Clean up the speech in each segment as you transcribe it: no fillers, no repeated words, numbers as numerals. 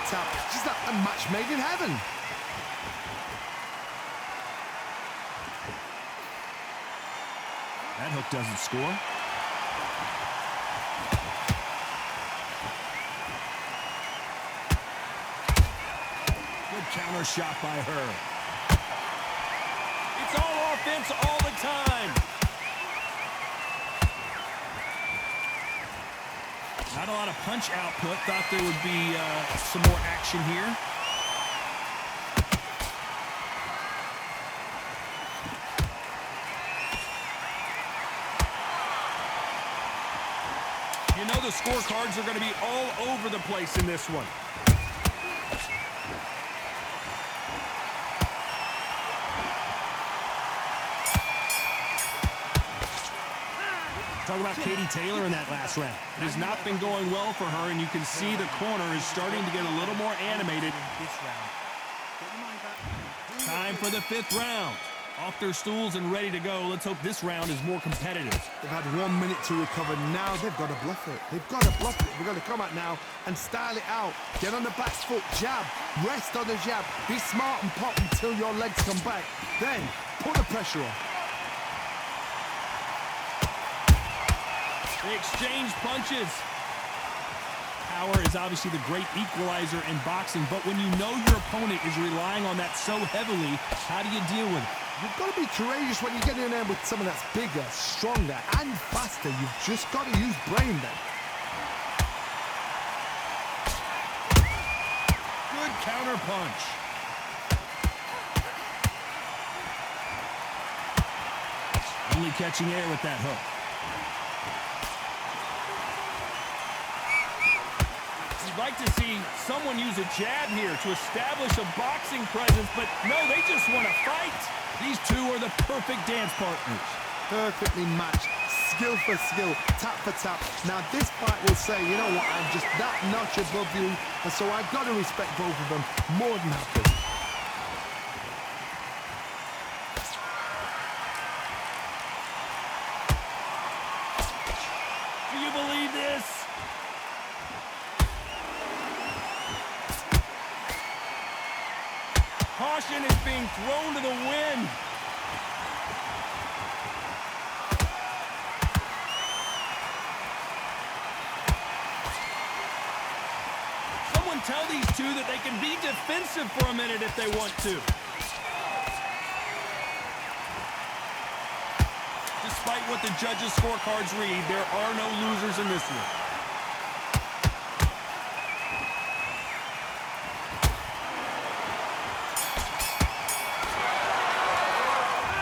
tap. Just like a match made in heaven. That hook doesn't score. Good counter shot by her. It's all offense all the time. Not a lot of punch output. Thought there would be some more action here. You know the scorecards are going to be all over the place in this one. Talk about Katie Taylor in that last round. It has not been going well for her, and you can see the corner is starting to get a little more animated. Time for the 5th round. Off their stools and ready to go. Let's hope this round is more competitive. They've had 1 minute to recover. Now they've got to bluff it. They've got to bluff it. We've got to come out now and style it out. Get on the back foot, jab, rest on the jab. Be smart and pop until your legs come back. Then put the pressure on. They exchange punches. Power is obviously the great equalizer in boxing, but when you know your opponent is relying on that so heavily, how do you deal with it? You've got to be courageous when you get in there with someone that's bigger, stronger, and faster. You've just got to use brain then. Good counter punch. Only catching air with that hook. You'd like to see someone use a jab here to establish a boxing presence, but no, they just want to fight. These two are the perfect dance partners. Perfectly matched, skill for skill, tap for tap. Now this fight will say, you know what, I'm just that notch above you, and so I've got to respect both of them more than happy. Do you believe this? Caution is being thrown to the wind. Someone tell these two that they can be defensive for a minute if they want to. Despite what the judges' scorecards read, there are no losers in this one.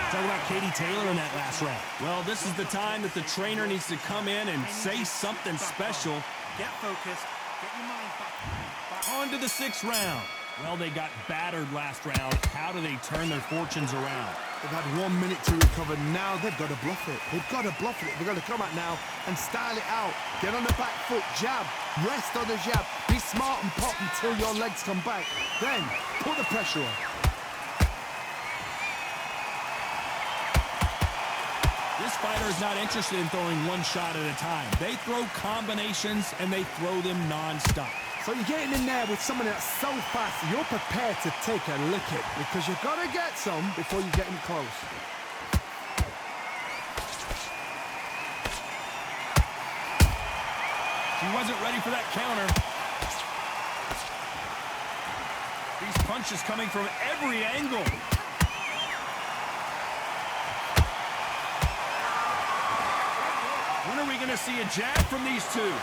Talk about Katie Taylor in that last round. Well, this is the time that the trainer needs to come in and say something special. Get focused. Get your mind back. On to the 6th round. Well, they got battered last round. How do they turn their fortunes around? They've had 1 minute to recover. Now they've got to bluff it. They've got to bluff it. They've got to come out now and style it out. Get on the back foot, jab, rest on the jab. Be smart and pop until your legs come back. Then put the pressure on. This fighter is not interested in throwing one shot at a time. They throw combinations and they throw them non-stop. So you're getting in there with someone that's so fast, you're prepared to take a licking because you've got to get some before you get in close. She wasn't ready for that counter. These punches coming from every angle. When are we going to see a jab from these two?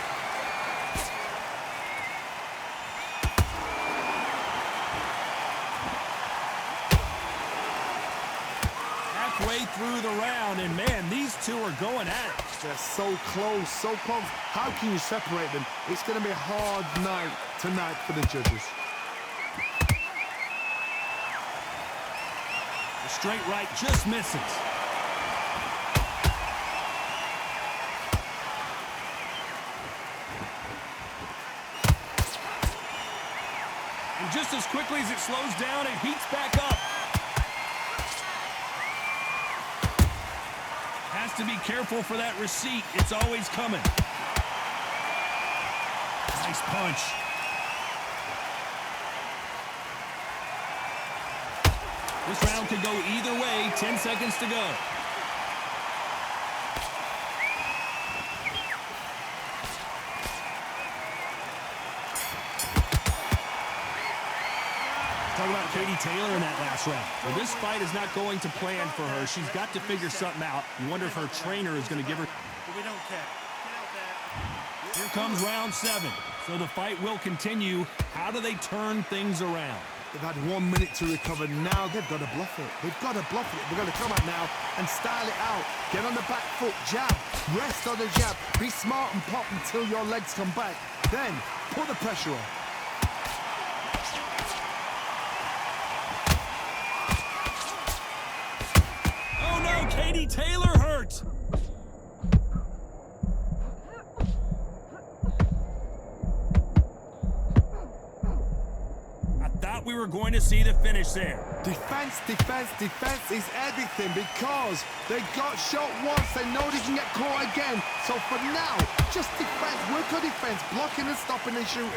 Halfway through the round, and man, these two are going at it. They're so close, so close. How can you separate them? It's going to be a hard night tonight for the judges. The straight right just misses. And just as quickly as it slows down, it heats back up. Has to be careful for that receipt. It's always coming. Nice punch. This round could go either way. 10 seconds to go. Talk about Katie Taylor in that last round. Well, this fight is not going to plan for her. She's got to figure something out. You wonder if her trainer is going to give her... We don't care. Get out there. Here comes round 7. So the fight will continue. How do they turn things around? They've had 1 minute to recover. Now they've got to bluff it. They've got to bluff it. They've got to come out now and style it out. Get on the back foot, jab, rest on the jab. Be smart and pop until your legs come back. Then put the pressure on. Oh no, Katie Taylor hurt. We were going to see the finish there. Defense, defense, defense is everything because they got shot once. They know they can get caught again. So for now, just defense, work on defense, blocking and stopping and shooting.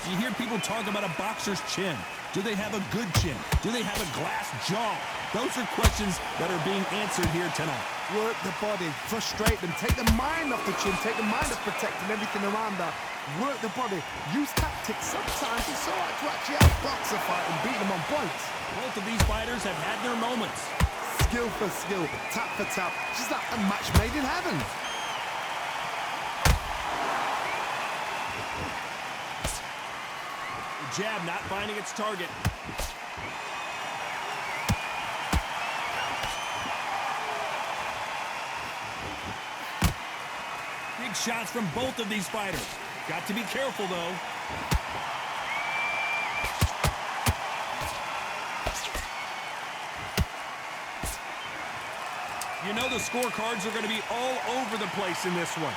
You hear people talk about a boxer's chin. Do they have a good chin? Do they have a glass jaw? Those are questions that are being answered here tonight. Work the body, frustrate them, take the mind off the chin, take the mind off protecting everything around that. Work the body, use tactics. Sometimes it's all right to actually outbox a fight and beat them on points. Both of these fighters have had their moments. Skill for skill, tap for tap, just like a match made in heaven. The jab not finding its target. Big shots from both of these fighters. Got to be careful, though. You know the scorecards are going to be all over the place in this one.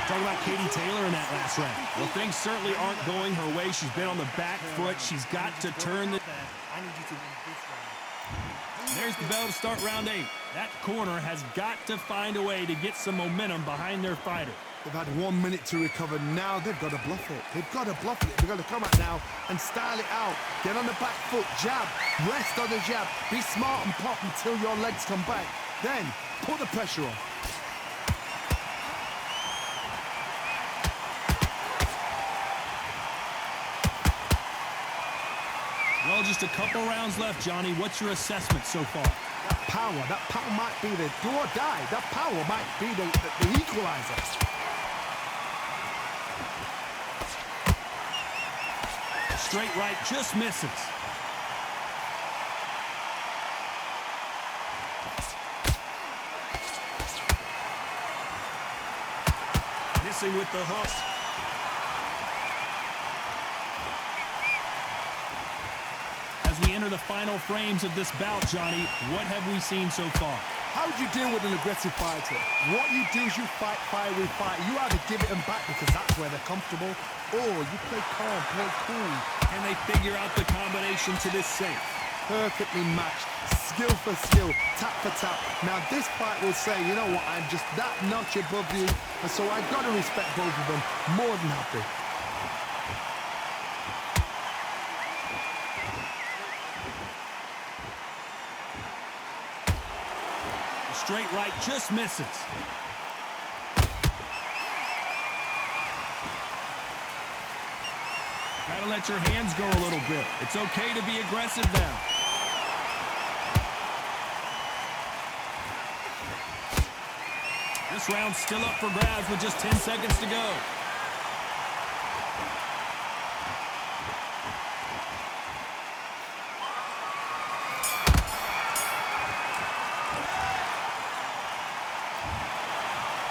Talking about Katie Taylor in that last round. Well, things certainly aren't going her way. She's been on the back foot. She's got to turn the... I need you to win this round. There's the bell to start round 8. That corner has got to find a way to get some momentum behind their fighter. They've had 1 minute to recover. Now they've got to bluff it. They've got to bluff it. They've got to come out now and style it out. Get on the back foot, jab, rest on the jab. Be smart and pop until your legs come back. Then put the pressure on. Well, just a couple rounds left, Johnny. What's your assessment so far? That power might be the do or die. That power might be the equalizer. Straight right just misses. Missing with the hook. As we enter the final frames of this bout, Johnny, what have we seen so far? How do you deal with an aggressive fighter? What you do is you fight, fire with fight. You either give it them back because that's where they're comfortable, or you play calm, play cool. Can they figure out the combination to this safe? Perfectly matched, skill for skill, tap for tap. Now this fight will say, you know what, I'm just that notch above you, and so I've got to respect both of them more than happy. Straight right just misses. Gotta let your hands go a little bit. It's okay to be aggressive now. This round's still up for grabs with just 10 seconds to go.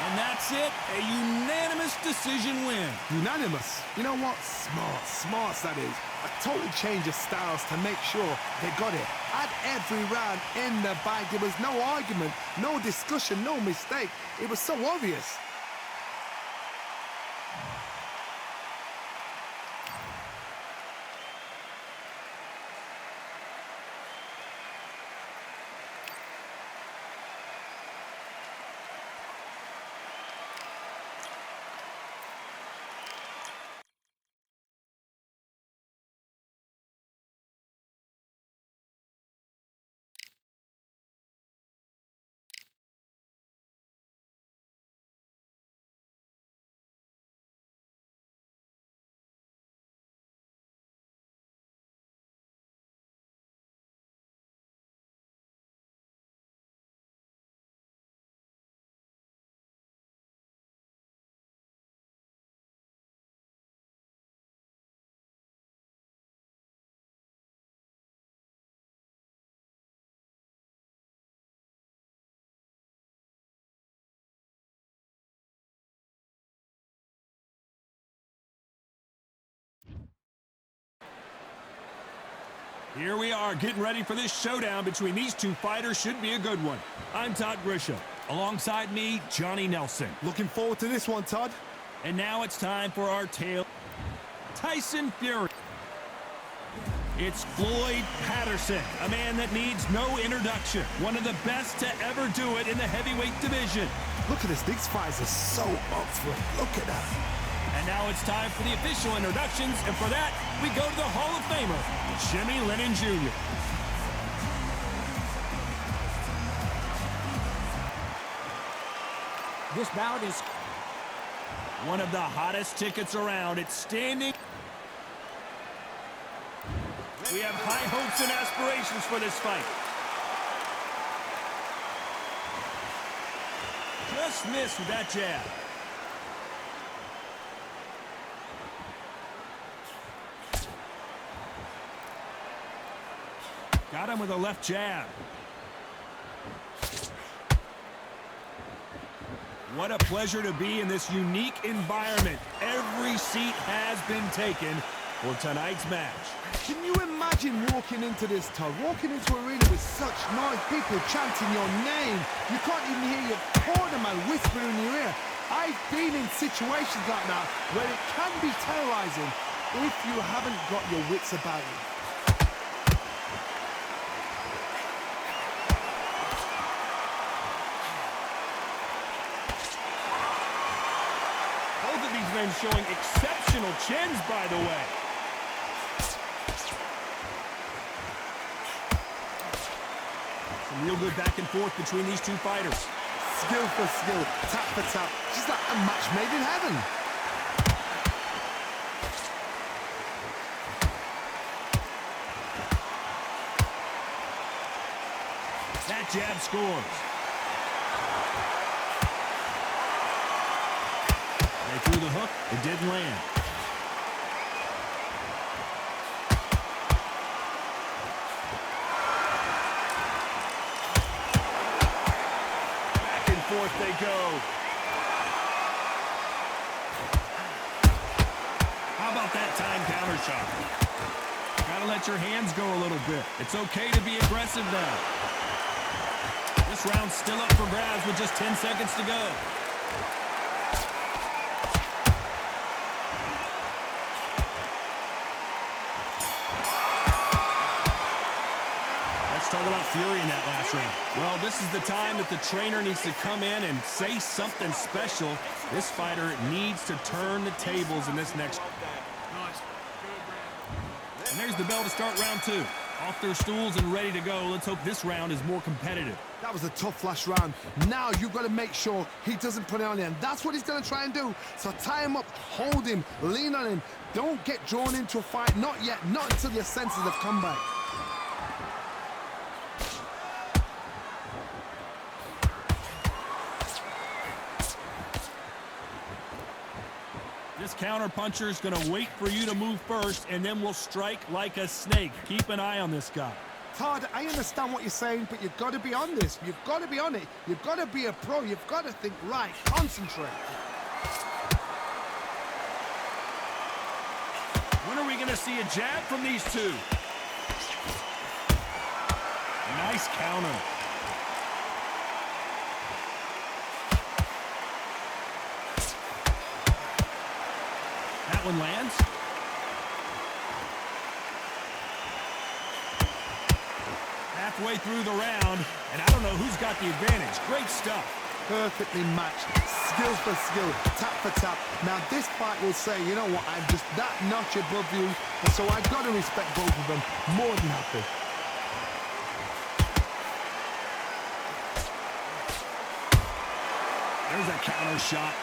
And that's it, a unanimous decision win. Unanimous. You know what? Smart that is. A total change of styles to make sure they got it. At every round in the bag, there was no argument, no discussion, no mistake. It was so obvious. Here we are getting ready for this showdown between these two fighters. Should be a good one. I'm Todd Grisham. Alongside me, Johnny Nelson. Looking forward to this one, Todd. And now it's time for our tale. Tyson Fury. It's Floyd Patterson, a man that needs no introduction. One of the best to ever do it in the heavyweight division. Look at this. These fights are so up for it. Look at that. And now it's time for the official introductions. And for that, we go to the Hall of Famer, Jimmy Lennon Jr. This bout is one of the hottest tickets around. It's standing. We have high hopes and aspirations for this fight. Just missed with that jab. Got him with a left jab. What a pleasure to be in this unique environment. Every seat has been taken for tonight's match. Can you imagine walking into this, Todd? Walking into an arena with such noise, people chanting your name. You can't even hear your cornerman whispering in your ear. I've been in situations like that where it can be terrorizing if you haven't got your wits about you. Both of these men showing exceptional chins, by the way. Some real good back and forth between these two fighters. Skill for skill, tap for tap. Just like a match made in heaven. That jab scores. They threw the hook. It didn't land. Back and forth they go. How about that time counter shot? Gotta let your hands go a little bit. It's okay to be aggressive now. This round's still up for grabs with just 10 seconds to go. Let's talk about Fury in that last round. Well, this is the time that the trainer needs to come in and say something special. This fighter needs to turn the tables in this next. And there's the bell to start round two. Off their stools and ready to go. Let's hope this round is more competitive. That was a tough last round. Now you've got to make sure he doesn't put it on the end. That's what he's going to try and do. So tie him up, hold him, lean on him. Don't get drawn into a fight. Not yet. Not until your senses have come back. This counter-puncher is going to wait for you to move first, and then will strike like a snake. Keep an eye on this guy. Todd, I understand what you're saying, but you've got to be on this. You've got to be on it. You've got to be a pro. You've got to think right. Concentrate. When are we going to see a jab from these two? Nice counter. That one lands. Halfway through the round, and I don't know who's got the advantage. Great stuff. Perfectly matched. Skill for skill. Tap for tap. Now this fight will say, you know what, I'm just that notch above you, and so I've got to respect both of them. More than happy. There's a counter shot.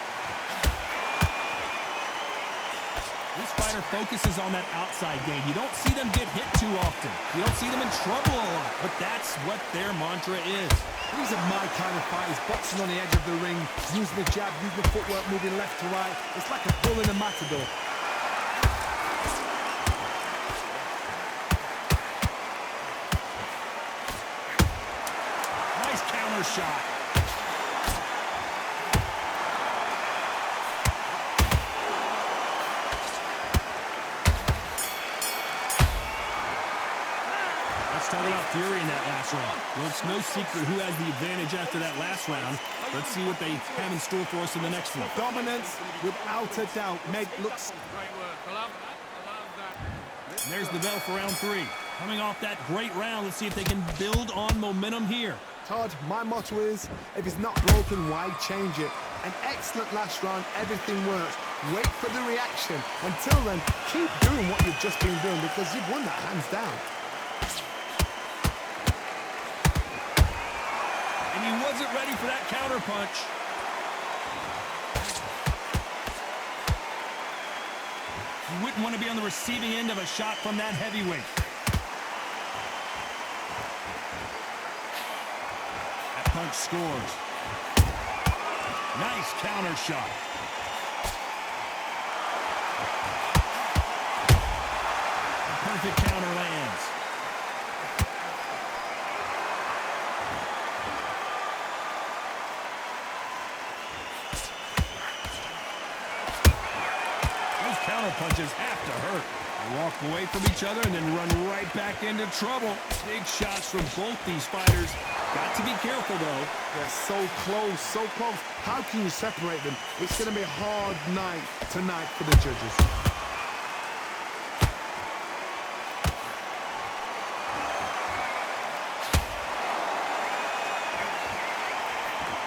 This fighter focuses on that outside game. You don't see them get hit too often. You don't see them in trouble a lot, but that's what their mantra is. These are my kind of fighters, boxing on the edge of the ring, using the jab, using the footwork, moving left to right. It's like a bull in a matador. Nice counter shot. Let's talk about fury in that last round. Well, it's no secret who has the advantage after that last round. Let's see what they have in store for us in the next one. Dominance, without a doubt, made looks. Great work. I love that. And there's the bell for round 3. Coming off that great round, let's see if they can build on momentum here. Todd, my motto is, if it's not broken, why change it? An excellent last round, everything works. Wait for the reaction. Until then, keep doing what you've just been doing because you've won that hands down. And he wasn't ready for that counter punch. You wouldn't want to be on the receiving end of a shot from that heavyweight. That punch scores. Nice counter shot. Perfect counter lands. Those counter punches have to hurt. They walk away from each other and then run right back into trouble. Big shots from both these fighters. Got to be careful, though. They're so close, so close. How can you separate them? It's going to be a hard night tonight for the judges.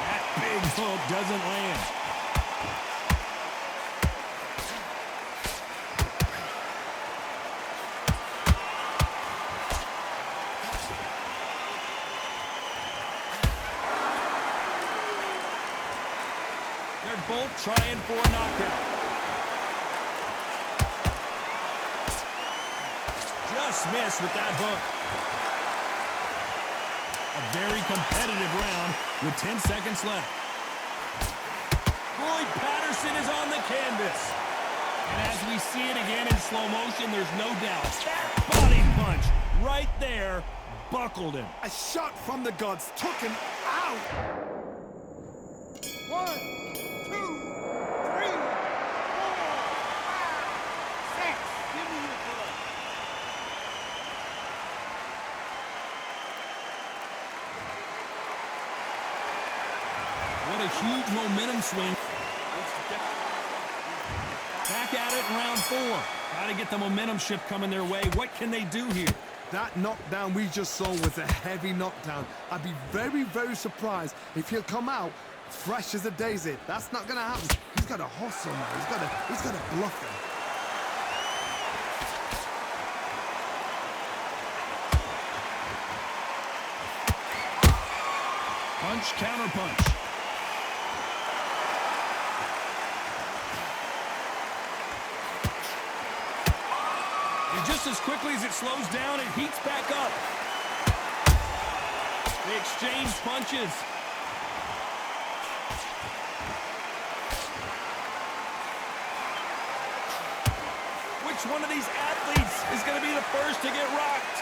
That big hook doesn't land. They're both trying for a knockout. Just missed with that hook. A very competitive round with 10 seconds left. Floyd Patterson is on the canvas. And as we see it again in slow motion, there's no doubt. That body punch right there buckled him. A shot from the gods took him out. 1, 2, 3, 4, 5, 6. Give me your blood. What a huge momentum swing. Back at it in round 4. Got to get the momentum shift coming their way. What can they do here? That knockdown we just saw was a heavy knockdown. I'd be very, very surprised if he'll come out fresh as a daisy. That's not going to happen. He's got to hustle now. He's got to bluff him. Punch, counter punch. And just as quickly as it slows down, it heats back up. They exchange punches. Which one of these athletes is going to be the first to get rocked?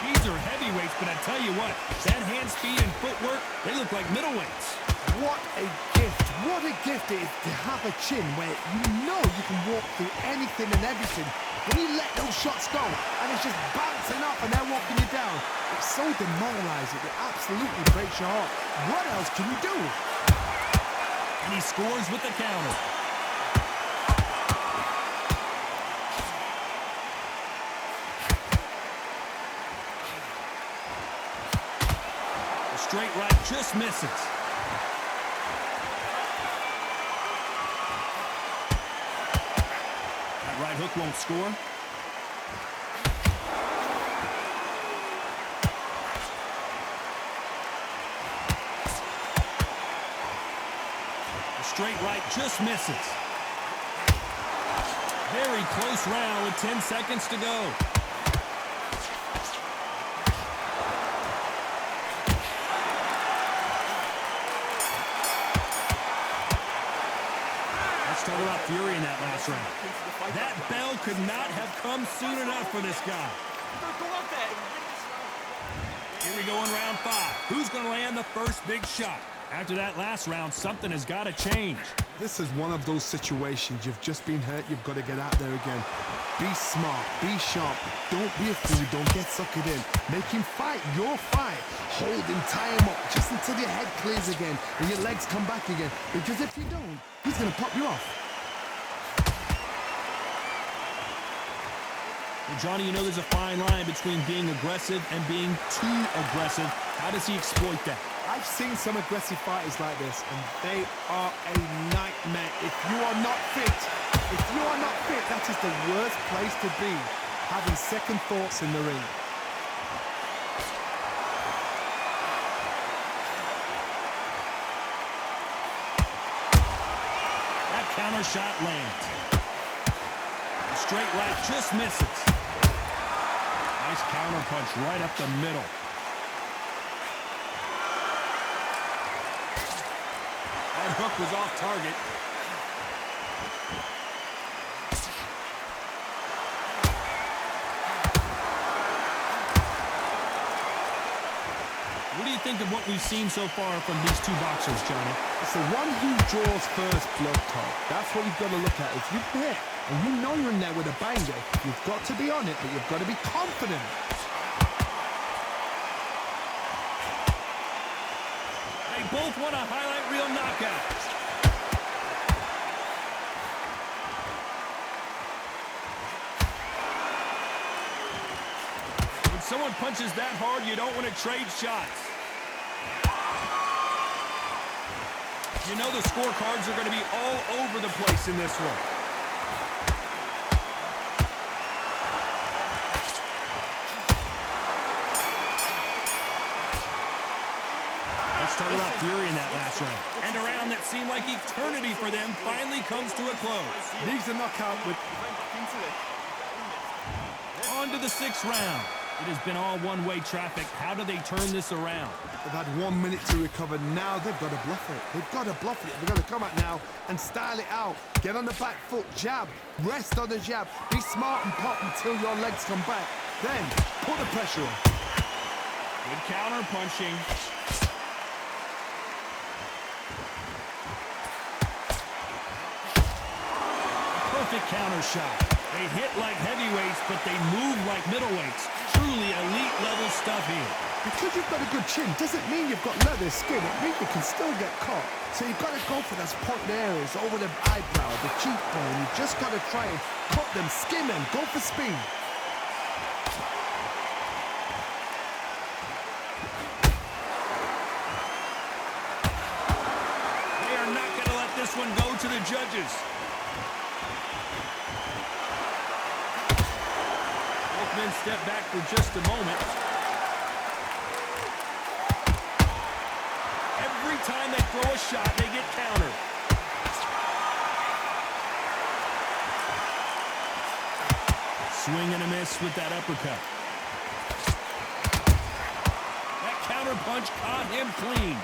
These are heavyweights, but I tell you what, that hand speed and footwork, they look like middleweights. What a gift. What a gift it is to have a chin where you know you can walk through anything and everything. When you let those shots go and it's just bouncing up and they're walking you down, it's so demoralizing. It absolutely breaks your heart. What else can you do? And he scores with the counter. The straight right just misses. That right hook won't score. Straight right just misses. Very close round with 10 seconds to go. Let's talk about fury in that last round. That bell could not have come soon enough for this guy. Here we go in round 5. Who's going to land the first big shot? After that last round, something has got to change. This is one of those situations. You've just been hurt. You've got to get out there again. Be smart. Be sharp. Don't be a fool. Don't get suckered in. Make him fight your fight. Hold him, tie him up, just until your head clears again and your legs come back again. Because if you don't, he's going to pop you off. Well, Johnny, you know there's a fine line between being aggressive and being too aggressive. How does he exploit that? I've seen some aggressive fighters like this, and they are a nightmare. If you are not fit, that is the worst place to be, having second thoughts in the ring. That counter shot lands. The straight right just misses. Nice counter punch right up the middle. That hook was off target. What do you think of what we've seen so far from these two boxers, Johnny? It's the one who draws first blood, Todd. That's what you've got to look at. If you're hit and you know you're in there with a banger, you've got to be on it, but you've got to be confident. They both want a highlight reel knockout. When someone punches that hard, you don't want to trade shots. You know the scorecards are going to be all over the place in this one. Let's talk about fury in that last round. And a round that seemed like eternity for them finally comes to a close. Leaves a knockout with... On to the sixth round. It has been all one-way traffic. How do they turn this around? They've had 1 minute to recover. Now they've got to bluff it. They've got to bluff it. They've got to come out now and style it out. Get on the back foot, jab, rest on the jab. Be smart and pop until your legs come back. Then put the pressure on. Good counter punching. Perfect counter shot. They hit like heavyweights, but they move like middleweights. Truly elite level stuff here. Because you've got a good chin doesn't mean you've got leather skin. It means you can still get caught. So you've got to go for those point areas over the eyebrow, the cheekbone. You've just got to try and cut them, skin them, go for speed. They are not going to let this one go to the judges. Both men step back for just a moment. Every time they throw a shot, they get countered. Swing and a miss with that uppercut. That counter punch caught him clean.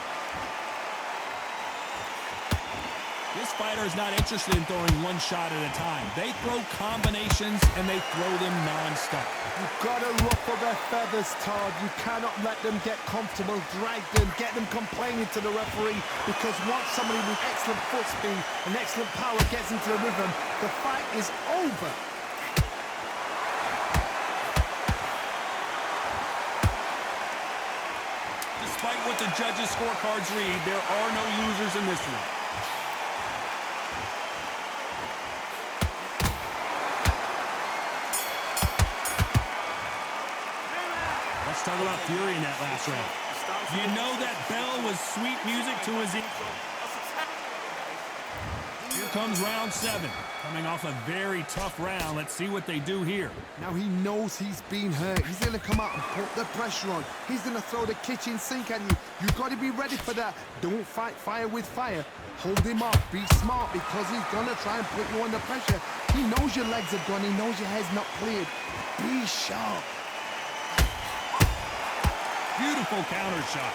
This fighter is not interested in throwing one shot at a time. They throw combinations and they throw them non-stop. You've got to ruffle their feathers, Todd. You cannot let them get comfortable, drag them, get them complaining to the referee, because once somebody with excellent foot speed and excellent power gets into the rhythm, the fight is over. Despite what the judges' scorecards read, there are no losers in this one. Let's talk about fury in that last round. You know that bell was sweet music to his ears. Here comes round 7. Coming off a very tough round. Let's see what they do here. Now he knows he's been hurt. He's going to come out and put the pressure on. He's going to throw the kitchen sink at you. You've got to be ready for that. Don't fight fire with fire. Hold him off. Be smart, because he's going to try and put you under pressure. He knows your legs are gone. He knows your head's not cleared. Be sharp. Beautiful counter shot.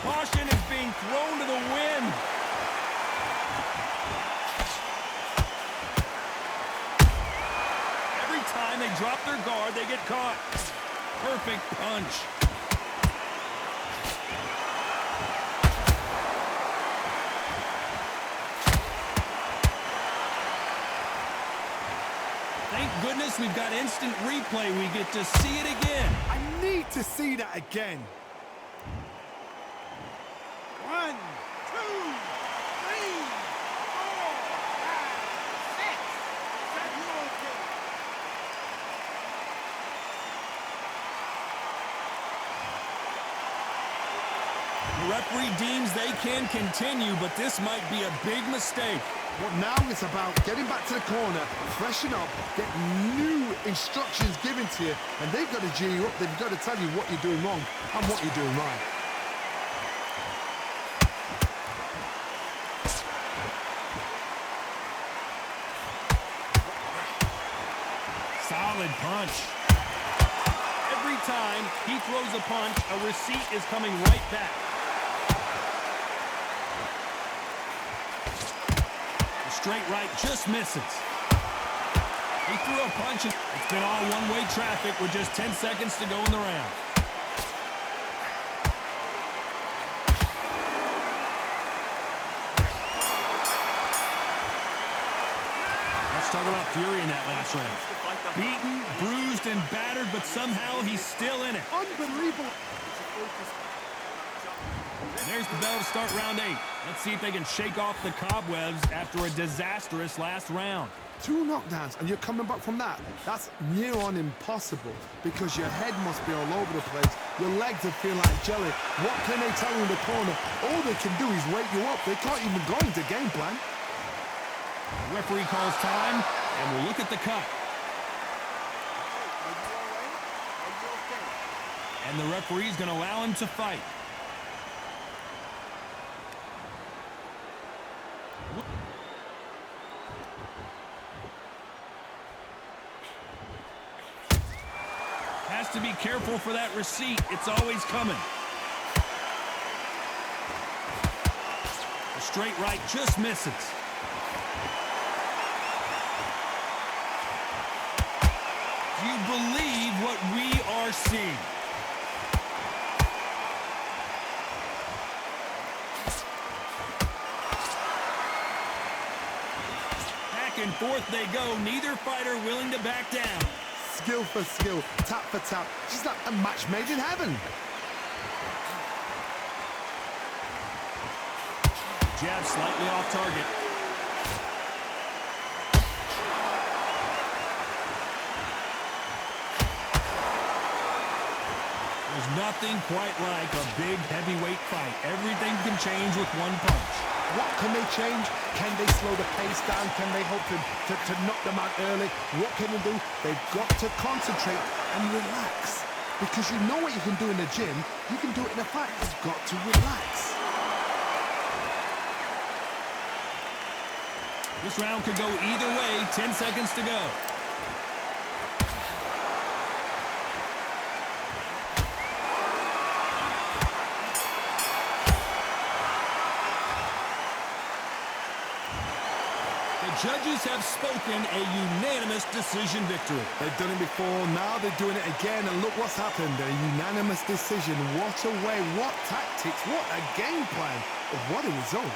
Caution is being thrown to the wind. Every time they drop their guard, they get caught. Perfect punch. goodness, we've got instant replay. We get to see it again. I need to see that again. 1, 2, 3, 4, 5, 6. Set you okay. The referee deems they can continue, but this might be a big mistake. Well, now it's about getting back to the corner, freshen up, get new instructions given to you, and they've got to G you up. They've got to tell you what you're doing wrong and what you're doing right. Solid punch. Every time he throws a punch, a receipt is coming right back. The straight right just misses. He threw a punch. It's been all one-way traffic with just 10 seconds to go in the round. Let's talk about Fury in that last round. Beaten, bruised, and battered, but somehow he's still in it. Unbelievable. There's the bell to start round 8. Let's see if they can shake off the cobwebs after a disastrous last round. 2 knockdowns, and you're coming back from that. That's near on impossible because your head must be all over the place. Your legs will feel like jelly. What can they tell you in the corner? All they can do is wake you up. They can't even go into game plan. Referee calls time, and we'll look at the cut. And the referee's going to allow him to fight. Has to be careful for that receipt. It's always coming. The straight right just misses. Do you believe what we are seeing? Back and forth they go. Neither fighter willing to back down. Skill for skill, tap for tap. She's like a match made in heaven. Jab slightly off target. There's nothing quite like a big heavyweight fight. Everything can change with one punch. What can they change? Can they slow the pace down? Can they hope to knock them out early? What can they do? They've got to concentrate and relax. Because you know what you can do in the gym, you can do it in a fight. You've got to relax. This round could go either way. 10 seconds to go. Judges have spoken, a unanimous decision victory. They've done it before, now they're doing it again, and look what's happened. A unanimous decision. What a way, what tactics, what a game plan. What a result.